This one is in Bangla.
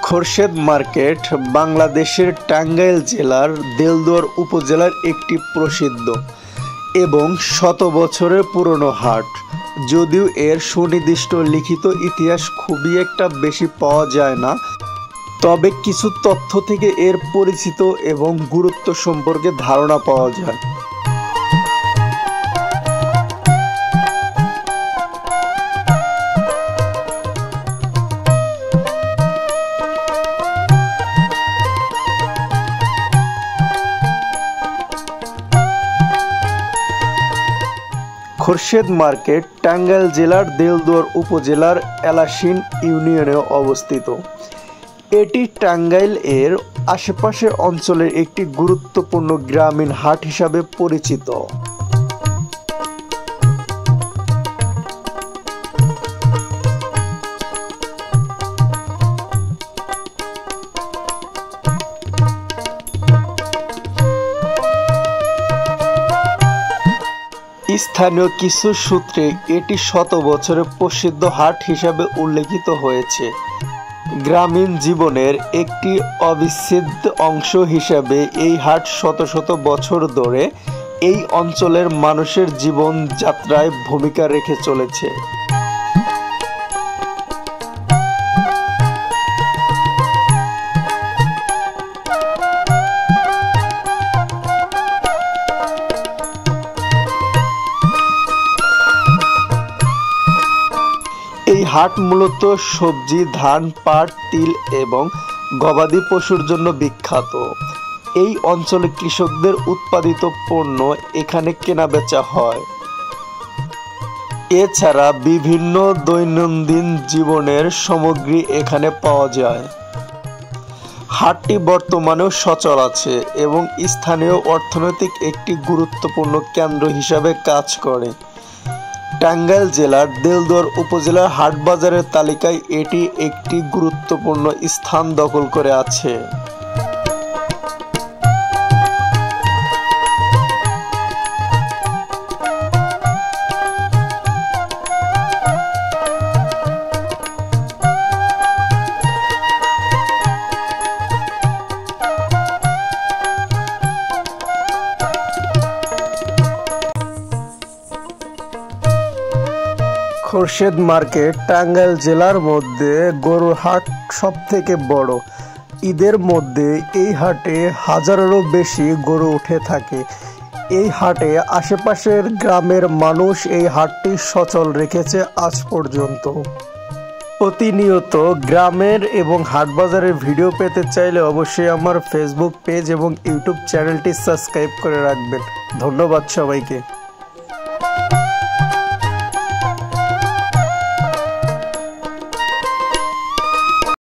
খোরশেদ মার্কেট বাংলাদেশের টাঙ্গাইল জেলার দেলদুয়ার উপজেলার একটি প্রসিদ্ধ এবং শত বছরের পুরনো হাট। যদিও এর সুনির্দিষ্ট লিখিত ইতিহাস খুবই একটা বেশি পাওয়া যায় না, তবে কিছু তথ্য থেকে এর পরিচিত এবং গুরুত্ব সম্পর্কে ধারণা পাওয়া যায়। খোরশেদ মার্কেট টাঙ্গাইল জেলার দেলদুয়ার উপজেলার এলাশিন ইউনিয়নে অবস্থিত। এটি টাঙ্গাইল এর আশেপাশের অঞ্চলের একটি গুরুত্বপূর্ণ গ্রামীণ হাট হিসাবে পরিচিত। স্থানীয় কিছু সূত্রে এটি শত বছরের প্রসিদ্ধ হাট হিসাবে উল্লেখিত হয়েছে। গ্রামীণ জীবনের একটি অবিচ্ছেদ্য অংশ হিসাবে এই হাট শত শত বছর ধরে এই অঞ্চলের মানুষের জীবনযাত্রায় ভূমিকা রেখে চলেছে। এই হাট মূলত সবজি, ধান, পাট, তিল এবং গবাদি পশুর জন্য বিখ্যাত। এই অঞ্চলে কৃষকদের উৎপাদিত পণ্য এখানে কেনাবেচা হয়। এছাড়া বিভিন্ন দৈনন্দিন জীবনের সামগ্রী এখানে পাওয়া যায়। হাটটি বর্তমানেও সচল আছে এবং স্থানীয় অর্থনৈতিক একটি গুরুত্বপূর্ণ কেন্দ্র হিসাবে কাজ করে। টাঙ্গাইল জেলার দেলদুয়ার উপজেলার হাট-বাজারের তালিকায় এটি একটি গুরুত্বপূর্ণ স্থান দখল করে আছে। খোরশেদ মার্কেট টাঙ্গাইল জেলার মধ্যে গরুর হাট সবথেকে বড়। ঈদের মধ্যে এই হাটে হাজারেরও বেশি গরু উঠে থাকে। এই হাটে আশেপাশের গ্রামের মানুষ এই হাটটি সচল রেখেছে আজ পর্যন্ত। প্রতিনিয়ত গ্রামের এবং হাট বাজারের ভিডিও পেতে চাইলে অবশ্যই আমার ফেসবুক পেজ এবং ইউটিউব চ্যানেলটি সাবস্ক্রাইব করে রাখবেন। ধন্যবাদ সবাইকে।